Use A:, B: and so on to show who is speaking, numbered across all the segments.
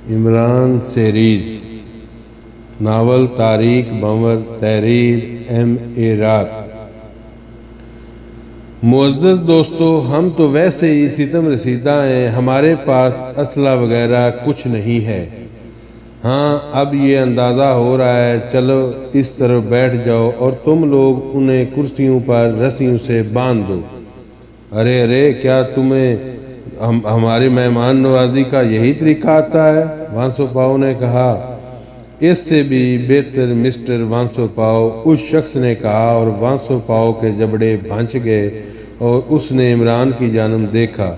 A: Imran series novel تاریخ بنور تحریر M.A. رات۔ معزز دوستو، ہم تو ویسے ہی ستم رسیدہ ہیں، ہمارے پاس اسلحہ وغیرہ کچھ نہیں ہے۔ ہاں، اب یہ اندازہ ہو رہا ہے، چلو اس طرف بیٹھ جاؤ اور تم لوگ انہیں کرسیوں پر رسیوں سے باندھ دو۔ ارے کیا تمہیں ہماری مہمان نوازی کا یہی طریقہ آتا ہے؟ وانسو پاؤ نے کہا۔ اس سے بھی بہتر مسٹر وانسو پاؤ، اس شخص نے کہا، اور وانسو پاؤ کے جبڑے بھنچ گئے اور اس نے عمران کی جانب دیکھا۔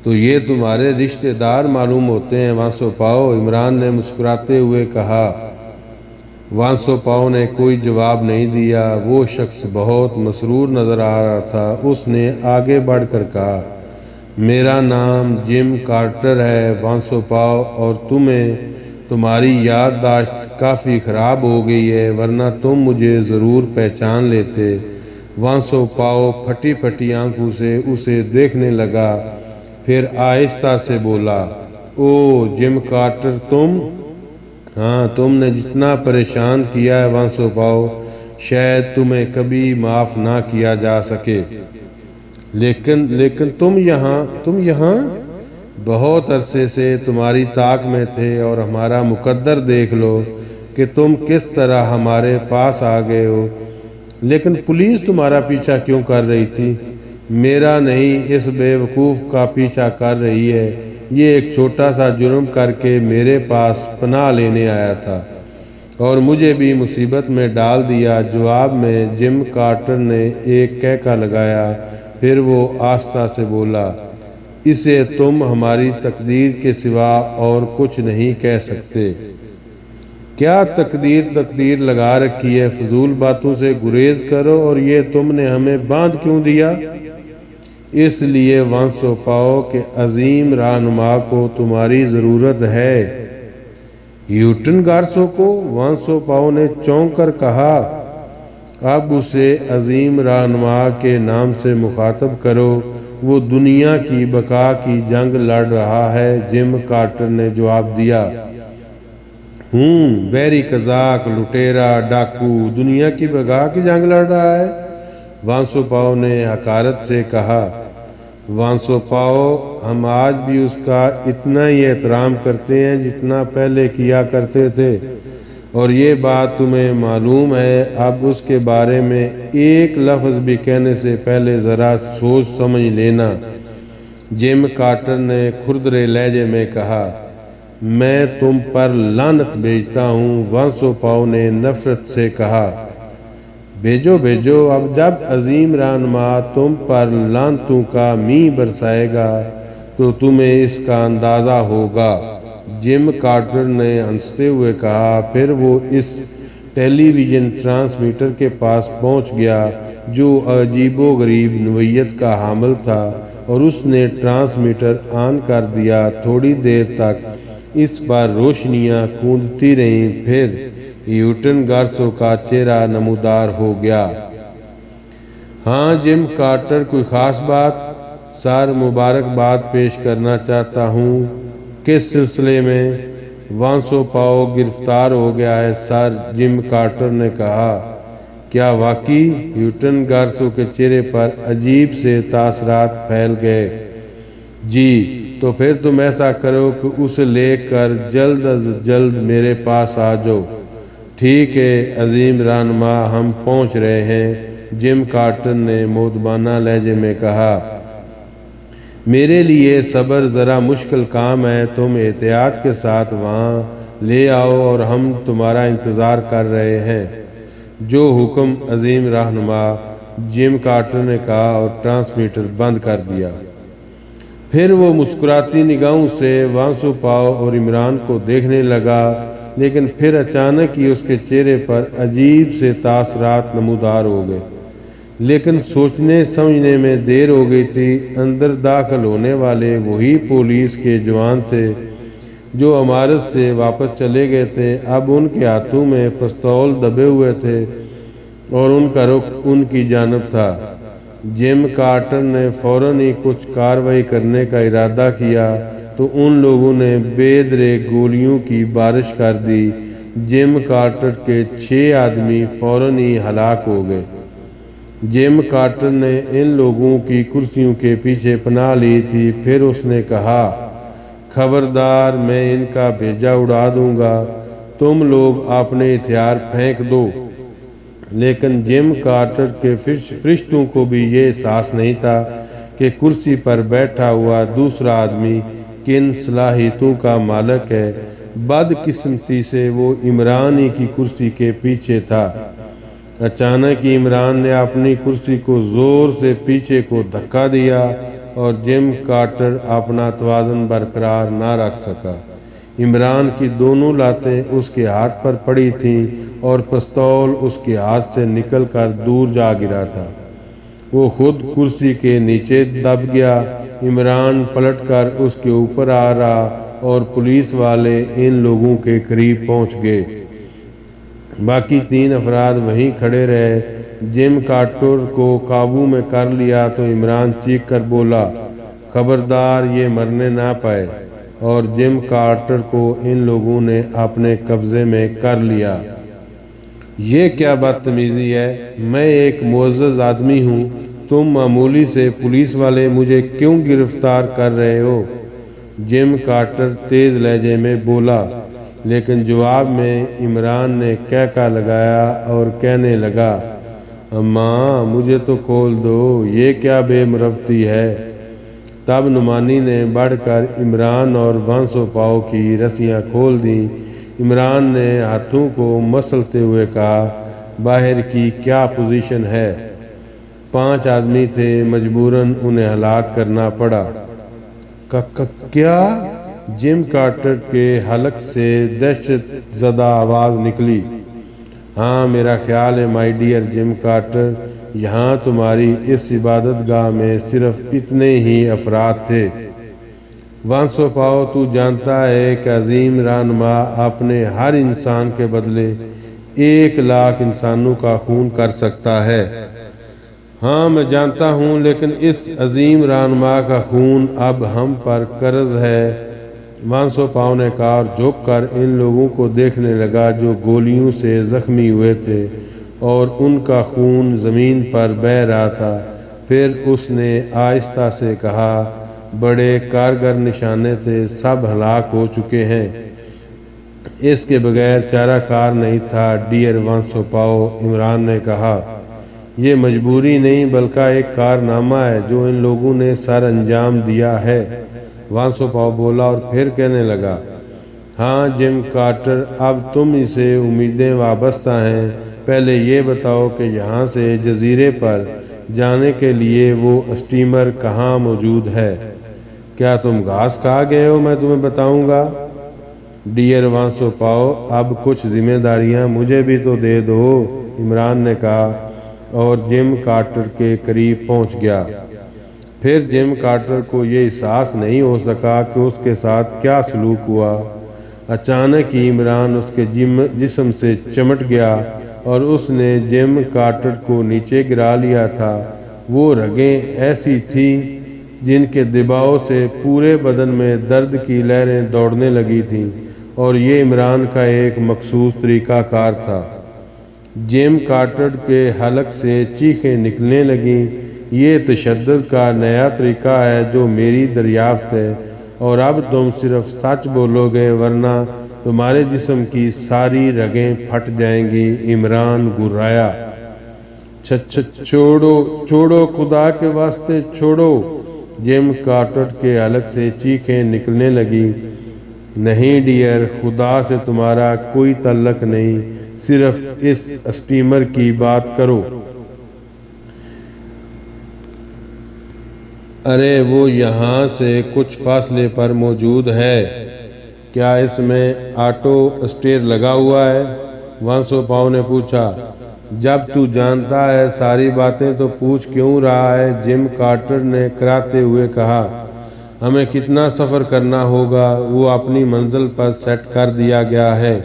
A: تو یہ تمہارے رشتہ دار معلوم ہوتے ہیں وانسو پاؤ، عمران نے مسکراتے ہوئے کہا۔ وانسو پاؤ نے کوئی جواب نہیں دیا۔ وہ شخص بہت مسرور نظر آ رہا تھا۔ اس نے آگے بڑھ کر کہا، میرا نام جم کارٹر ہے وانسو پاؤ، اور تمہاری یادداشت کافی خراب ہو گئی ہے، ورنہ تم مجھے ضرور پہچان لیتے۔ وانسو پاؤ پھٹی پھٹی آنکھوں سے اسے دیکھنے لگا، پھر آہستہ سے بولا، او جم کارٹر تم؟ ہاں، تم نے جتنا پریشان کیا ہے وانسو پاؤ، شاید تمہیں کبھی معاف نہ کیا جا سکے۔ لیکن تم یہاں بہت عرصے سے تمہاری طاق میں تھے، اور ہمارا مقدر دیکھ لو کہ تم کس طرح ہمارے پاس آ گئے ہو۔ لیکن پولیس تمہارا پیچھا کیوں کر رہی تھی؟ میرا نہیں، اس بے وقوف کا پیچھا کر رہی ہے۔ یہ ایک چھوٹا سا جرم کر کے میرے پاس پناہ لینے آیا تھا اور مجھے بھی مصیبت میں ڈال دیا۔ جواب میں جم کارٹر نے ایک کہکا لگایا، پھر وہ آہستہ سے بولا، اسے تم ہماری تقدیر کے سوا اور کچھ نہیں کہہ سکتے۔ کیا تقدیر لگا رکھی ہے؟ فضول باتوں سے گریز کرو، اور یہ تم نے ہمیں باندھ کیوں دیا؟ اس لیے وانسو پاؤ کے عظیم رہنما کو تمہاری ضرورت ہے۔ ہیوٹن گارسو کو؟ وانسو پاؤ نے چونک کر کہا۔ اب اسے عظیم رہنما کے نام سے مخاطب کرو، وہ دنیا کی بقا کی جنگ لڑ رہا ہے، جم کارٹر نے جواب دیا۔ بحری قزاق، لٹیرا، ڈاکو دنیا کی بقا کی جنگ لڑ رہا ہے؟ وانسو پاؤ نے حقارت سے کہا۔ وانسو پاؤ، ہم آج بھی اس کا اتنا ہی احترام کرتے ہیں جتنا پہلے کیا کرتے تھے، اور یہ بات تمہیں معلوم ہے۔ اب اس کے بارے میں ایک لفظ بھی کہنے سے پہلے ذرا سوچ سمجھ لینا، جم کارٹر نے کھردرے لہجے میں کہا۔ میں تم پر لعنت بھیجتا ہوں، وانسو پاؤ نے نفرت سے کہا۔ بھیجو، اب جب عظیم رہنما تم پر لعنتوں کا میਂہ برسائے گا تو تمہیں اس کا اندازہ ہوگا، جم کارٹر نے ہنستے ہوئے کہا۔ پھر وہ اس ٹیلی ویژن ٹرانسمیٹر کے پاس پہنچ گیا جو عجیب و غریب نوعیت کا حامل تھا، اور اس نے ٹرانسمیٹر آن کر دیا۔ تھوڑی دیر تک اس پر روشنیاں کوندتی رہیں، پھر ہیوٹن گارسو کا چہرہ نمودار ہو گیا۔ ہاں جم کارٹر، کوئی خاص بات؟ سر، مبارکباد پیش کرنا چاہتا ہوں۔ کس سلسلے میں؟ وانسو پاؤ گرفتار ہو گیا ہے سر، جم کارٹر نے کہا۔ کیا واقعی؟ ہیوٹن گارسو کے چہرے پر عجیب سے تاثرات پھیل گئے۔ جی، تو پھر تم ایسا کرو کہ اسے لے کر جلد از جلد میرے پاس آ جاؤ۔ ٹھیک ہے عظیم رہنما، ہم پہنچ رہے ہیں، جم کارٹر نے مؤدبانہ لہجے میں کہا۔ میرے لیے صبر ذرا مشکل کام ہے، تم احتیاط کے ساتھ وہاں لے آؤ، اور ہم تمہارا انتظار کر رہے ہیں۔ جو حکم عظیم رہنما، جم کارٹر نے کہا، اور ٹرانسمیٹر بند کر دیا۔ پھر وہ مسکراتی نگاہوں سے وانسو پاؤ اور عمران کو دیکھنے لگا، لیکن پھر اچانک ہی اس کے چہرے پر عجیب سے تاثرات نمودار ہو گئے۔ لیکن سوچنے سمجھنے میں دیر ہو گئی تھی۔ اندر داخل ہونے والے وہی پولیس کے جوان تھے جو عمارت سے واپس چلے گئے تھے۔ اب ان کے ہاتھوں میں پستول دبے ہوئے تھے اور ان کا رخ ان کی جانب تھا۔ جم کارٹر نے فوراً ہی کچھ کارروائی کرنے کا ارادہ کیا، تو ان لوگوں نے بے درے گولیوں کی بارش کر دی۔ جم کارٹر کے 6 آدمی فوراً ہی ہلاک ہو گئے۔ جم کارٹر نے ان لوگوں کی کرسیوں کے پیچھے پناہ لی تھی۔ پھر اس نے کہا، خبردار، میں ان کا بھیجا اڑا دوں گا، تم لوگ اپنے ہتھیار پھینک دو۔ لیکن جم کارٹر کے فرشتوں کو بھی یہ احساس نہیں تھا کہ کرسی پر بیٹھا ہوا دوسرا آدمی کن صلاحیتوں کا مالک ہے۔ بدقسمتی سے وہ عمران ہی کی کرسی کے پیچھے تھا۔ اچانک عمران نے اپنی کرسی کو زور سے پیچھے کو دھکا دیا اور جم کارٹر اپنا توازن برقرار نہ رکھ سکا۔ عمران کی دونوں لاتیں اس کے ہاتھ پر پڑی تھیں اور پستول اس کے ہاتھ سے نکل کر دور جا گرا تھا۔ وہ خود کرسی کے نیچے دب گیا۔ عمران پلٹ کر اس کے اوپر آ رہا اور پولیس والے ان لوگوں کے قریب پہنچ گئے۔ باقی 3 افراد وہیں کھڑے رہے۔ جم کارٹر کو قابو میں کر لیا تو عمران چیخ کر بولا، خبردار، یہ مرنے نہ پائے، اور جم کارٹر کو ان لوگوں نے اپنے قبضے میں کر لیا۔ یہ کیا بدتمیزی ہے؟ میں ایک معزز آدمی ہوں، تم معمولی سے پولیس والے مجھے کیوں گرفتار کر رہے ہو؟ جم کارٹر تیز لہجے میں بولا، لیکن جواب میں عمران نے کہکا لگایا اور کہنے لگا، اماں مجھے تو کھول دو، یہ کیا بے مروتی ہے؟ تب نعمانی نے بڑھ کر عمران اور وانسو پاؤ کی رسیاں کھول دیں۔ عمران نے ہاتھوں کو مسلتے ہوئے کہا، باہر کی کیا پوزیشن ہے؟ 5 آدمی تھے، مجبوراً انہیں ہلاک کرنا پڑا۔ کیا؟ جم کارٹر کے حلق سے دہشت زدہ آواز نکلی۔ ہاں، میرا خیال ہے مائی ڈیئر جم کارٹر، یہاں تمہاری اس عبادت گاہ میں صرف اتنے ہی افراد تھے۔ وانسو پاؤ، تو جانتا ہے کہ عظیم رہنما اپنے ہر انسان کے بدلے 1,00,000 انسانوں کا خون کر سکتا ہے۔ ہاں میں جانتا ہوں، لیکن اس عظیم رہنما کا خون اب ہم پر قرض ہے۔ وانسو پاؤ نے کہا اور جھک کر ان لوگوں کو دیکھنے لگا جو گولیوں سے زخمی ہوئے تھے اور ان کا خون زمین پر بہہ رہا تھا۔ پھر اس نے آہستہ سے کہا، بڑے کارگر نشانے تھے، سب ہلاک ہو چکے ہیں، اس کے بغیر چارہ کار نہیں تھا۔ ڈیئر وانسو پاؤ، عمران نے کہا، یہ مجبوری نہیں بلکہ ایک کارنامہ ہے جو ان لوگوں نے سر انجام دیا ہے۔ وانسو پاؤ بولا اور پھر کہنے لگا، ہاں جم کارٹر، اب تم ہی سے امیدیں وابستہ ہیں۔ پہلے یہ بتاؤ کہ یہاں سے جزیرے پر جانے کے لیے وہ اسٹیمر کہاں موجود ہے؟ کیا تم گھاس کھا گئے ہو؟ میں تمہیں بتاؤں گا۔ ڈیئر وانسو پاؤ، اب کچھ ذمہ داریاں مجھے بھی تو دے دو، عمران نے کہا اور جم کارٹر کے قریب پہنچ گیا۔ پھر جم کارٹر کو یہ احساس نہیں ہو سکا کہ اس کے ساتھ کیا سلوک ہوا۔ اچانک ہی عمران اس کے جسم سے چمٹ گیا اور اس نے جم کارٹر کو نیچے گرا لیا تھا۔ وہ رگیں ایسی تھیں جن کے دباؤ سے پورے بدن میں درد کی لہریں دوڑنے لگی تھیں، اور یہ عمران کا ایک مخصوص طریقہ کار تھا۔ جم کارٹر کے حلق سے چیخیں نکلنے لگیں، یہ تشدد کا نیا طریقہ ہے جو میری دریافت ہے، اور اب تم صرف سچ بولو گے ورنہ تمہارے جسم کی ساری رگیں پھٹ جائیں گی۔ عمران گرایا، چھوڑو، خدا کے واسطے چھوڑو۔ جم کارٹر کے حلق سے چیخیں نکلنے لگیں، نہیں ڈیئر، خدا سے تمہارا کوئی تعلق نہیں، صرف اس اسٹیمر کی بات کرو۔ ارے وہ یہاں سے کچھ فاصلے پر موجود ہے۔ کیا اس میں آٹو اسٹیئر لگا ہوا ہے؟ وانسو پاؤ نے پوچھا۔ جب تو جانتا ہے ساری باتیں تو پوچھ کیوں رہا ہے؟ جم کارٹر نے کراتے ہوئے کہا، ہمیں کتنا سفر کرنا ہوگا؟ وہ اپنی منزل پر سیٹ کر دیا گیا ہے،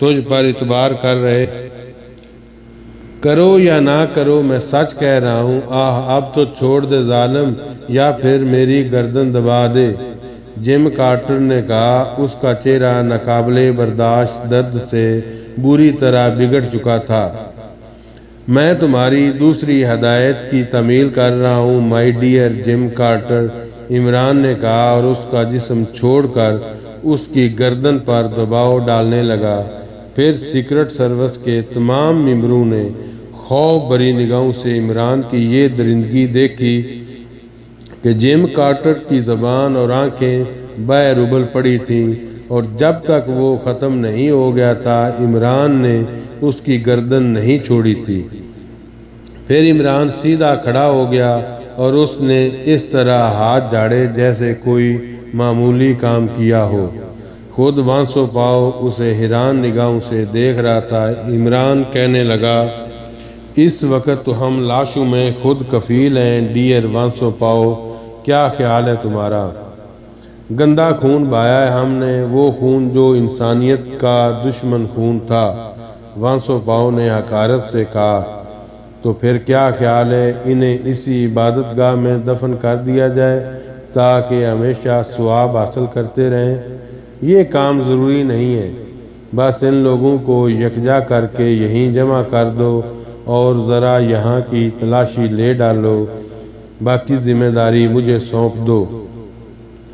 A: تجھ پر اعتبار کر رہے، کرو یا نہ کرو، میں سچ کہہ رہا ہوں۔ اب تو چھوڑ دے ظالم، یا پھر میری گردن دبا دے۔ جم کارٹر نے کہا، اس کا چہرہ ناقابل برداشت درد سے بری طرح بگڑ چکا تھا۔ میں تمہاری دوسری ہدایت کی تعمیل کر رہا ہوں my dear Jim Carter, Imran نے کہا اور اس کا جسم چھوڑ کر اس کی گردن پر دباؤ ڈالنے لگا۔ پھر سیکرٹ سروس کے تمام ممبروں نے خوف بری نگاہوں سے عمران کی یہ درندگی دیکھی کہ جم کارٹر کی زبان اور آنکھیں باہر ابل پڑی تھیں، اور جب تک وہ ختم نہیں ہو گیا تھا عمران نے اس کی گردن نہیں چھوڑی تھی۔ پھر عمران سیدھا کھڑا ہو گیا اور اس نے اس طرح ہاتھ جھاڑے جیسے کوئی معمولی کام کیا ہو۔ خود وانسو پاؤ اسے حیران نگاہوں سے دیکھ رہا تھا۔ عمران کہنے لگا، اس وقت تو ہم لاشوں میں خود کفیل ہیں ڈیئر وانسو پاؤ، کیا خیال ہے تمہارا؟ گندا خون بہایا ہے ہم نے، وہ خون جو انسانیت کا دشمن خون تھا، وانسو پاؤ نے حقارت سے کہا۔ تو پھر کیا خیال ہے انہیں اسی عبادت گاہ میں دفن کر دیا جائے تاکہ ہمیشہ ثواب حاصل کرتے رہیں؟ یہ کام ضروری نہیں ہے، بس ان لوگوں کو یکجا کر کے یہیں جمع کر دو اور ذرا یہاں کی تلاشی لے ڈالو، باقی ذمہ داری مجھے سونپ دو۔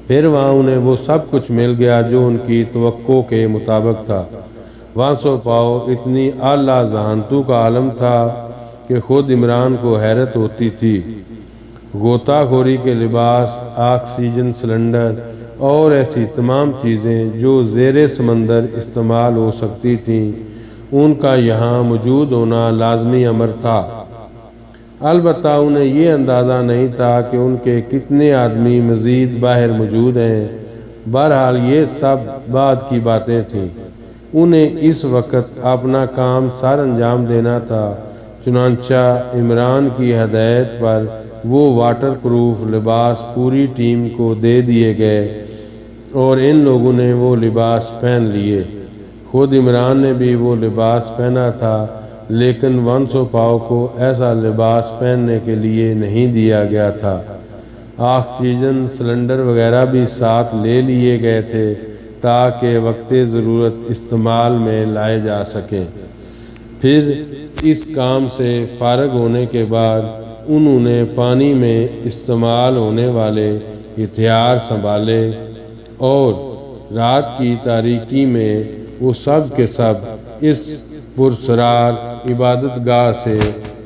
A: پھر وہاں انہیں وہ سب کچھ مل گیا جو ان کی توقع کے مطابق تھا۔ وانسو پاؤ اتنی اعلیٰ ذہانتوں کا عالم تھا کہ خود عمران کو حیرت ہوتی تھی۔ غوطہ خوری کے لباس، آکسیجن سلنڈر اور ایسی تمام چیزیں جو زیر سمندر استعمال ہو سکتی تھیں، ان کا یہاں موجود ہونا لازمی امر تھا۔ البتہ انہیں یہ اندازہ نہیں تھا کہ ان کے کتنے آدمی مزید باہر موجود ہیں۔ بہرحال یہ سب بعد کی باتیں تھیں، انہیں اس وقت اپنا کام سر انجام دینا تھا۔ چنانچہ عمران کی ہدایت پر وہ واٹر پروف لباس پوری ٹیم کو دے دیے گئے اور ان لوگوں نے وہ لباس پہن لیے۔ خود عمران نے بھی وہ لباس پہنا تھا، لیکن وانسو پاؤ کو ایسا لباس پہننے کے لیے نہیں دیا گیا تھا۔ آکسیجن سلنڈر وغیرہ بھی ساتھ لے لیے گئے تھے تاکہ وقت ضرورت استعمال میں لائے جا سکیں۔ پھر اس کام سے فارغ ہونے کے بعد انہوں نے پانی میں استعمال ہونے والے ہتھیار سنبھالے اور رات کی تاریکی میں وہ سب کے سب اس پرسرار عبادت گاہ سے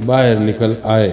A: باہر نکل آئے۔